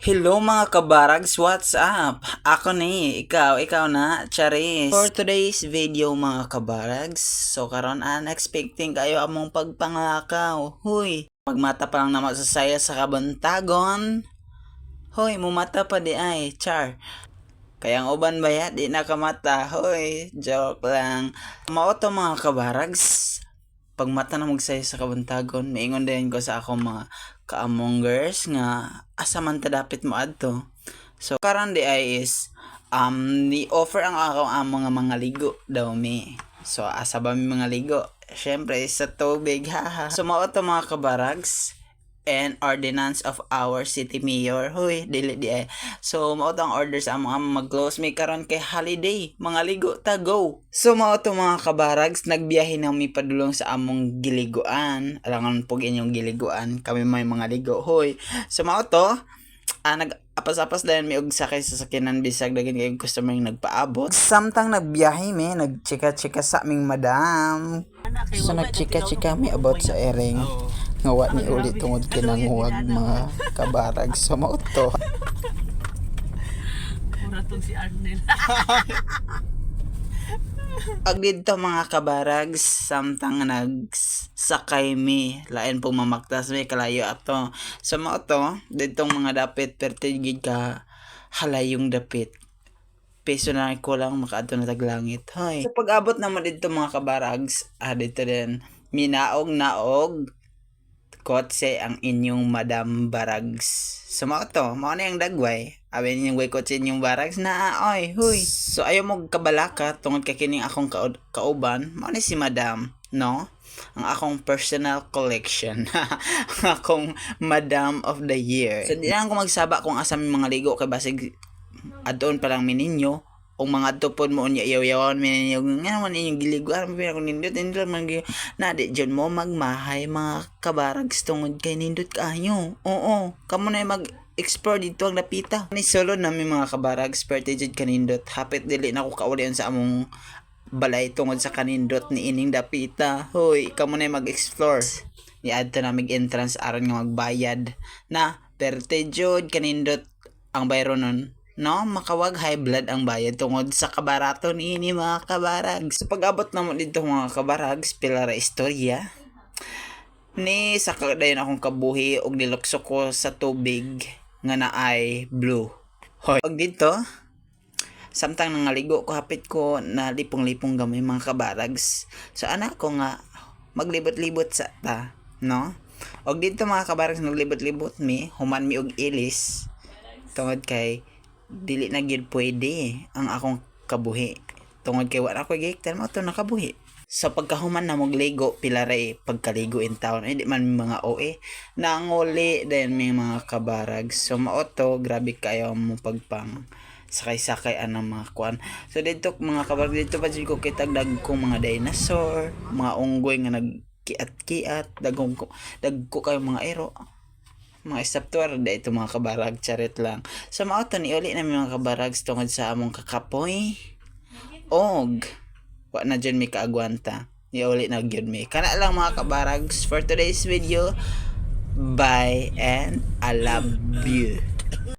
Hello mga kabarags, what's up? Ako ni, ikaw na, Charis. For today's video mga kabarags, so karon unexpecting kayo among pagpangakaw. Huy, pagmata pa lang na masasaya sa kabantagon. Hoy, mumata pa di ay, char. Kaya ang uban baya, di nakamata. Hoy, joke lang. Mao to mga kabarags. Pagmata na magsaya sa kabantagon, maingon din ko sa akong mga ka-amongers nga asa man ta dapit mo adto. So karon di ay is ni offer ang ako ang mga ligo daw mi. So asa ba mi mga ligo? Syempre sa tubig haha. So mao to mga kabarags and ordinance of our city mayor. Huy, dili di ay. So mao to ang order sa among mag-close me karon kay holiday. Mga ligo ta go. So mao to mga kabarags, nagbiyahe na mi padulong sa among giliguan. Alangan pug inyong giliguan, kami may mga ligo. Hoy. So mao to nag-apas-apas dahil may og sakay sa sakinan bisag daghan kay customer yung nagpaabot. Samtang nagbiyahe mi, nagchika-chika sa aming madam. So nagchika-chika mi about sa ering ngawa ni ulit tungod kinanguwag mga kabarag sa mauto. Mura tong si Arnel. Agdid to mga kabarags, samtang nagsakay mi, lain pong mamaktas mi kalayo ato. Sa mauto, ditong mga dapit pertigid ka halayong dapit. Peso na ko lang makaadto na taglangit. Hoy. Sa pag-abot naman dito mga kabarags, dito din minaog kotse ang inyong Madam Barags. So mao to, mao na yung dagway. Abe ninyong way kotse inyong Barags na oy, huy. So ayaw mo kabalaka tungod kay kining akong kauban, mao ni si Madam, no? Ang akong personal collection. Ang akong Madam of the Year. So di lang ko magsaba kung asa mi mga ligo kay basig adton pa lang mi ninyo o mga tupod mo unya yaw-yawan mi ninyo nga man inyong giliguan mo pinakong nindot man na di dyan mo magmahay mga kabarags tungod kay nindot kayo. Oo, kamo na mag-explore dito ang napita ni solo namin mga kabarags perte dyan kanindot hapit dili na ko kaulian sa among balay tungod sa kanindot ni ining dapita. Hoy, kamo na mag-explore ni adto na entrance aron nga magbayad na perte jud kanindot ang bayro nun, no? Makawag high blood ang bayad tungod sa kabarato ni ini mga kabarags. So pag-abot na mo dito mga kabarags, pila ra istorya ni sa kadayon akong kabuhi og nilukso ko sa tubig nga naay blue. Hoy, pag dito samtang nangaligo ko hapit ko na lipong-lipong gamay mga kabarags. So anak ko nga maglibot-libot sa ta, no? Og dito mga kabarags naglibot-libot mi, human mi og ilis tungod kay dili na gyud pwede ang akong kabuhi tungod kay wala ko gihektar mo to nakabuhi. Sa pagkahuman na magligo pila ray pagkaligo in town di man mga OA nanguli din may mga kabarag. So mao to grabe kayo mo pagpang sakay-sakay anang mga kuan. So dito mga kabarag dito pa ko kitag dagkong mga dinosaur, mga unggoy nga nagkiat-kiat, dagko kayo mga aero mga estaptuar da ito mga kabarag charit lang. Sa mauto ni uli namin mga kabarag tungod sa among kakapoy og wa na dyan may kaagwanta ni uli na gyud mi kana lang mga kabarags for today's video. Bye and I love you.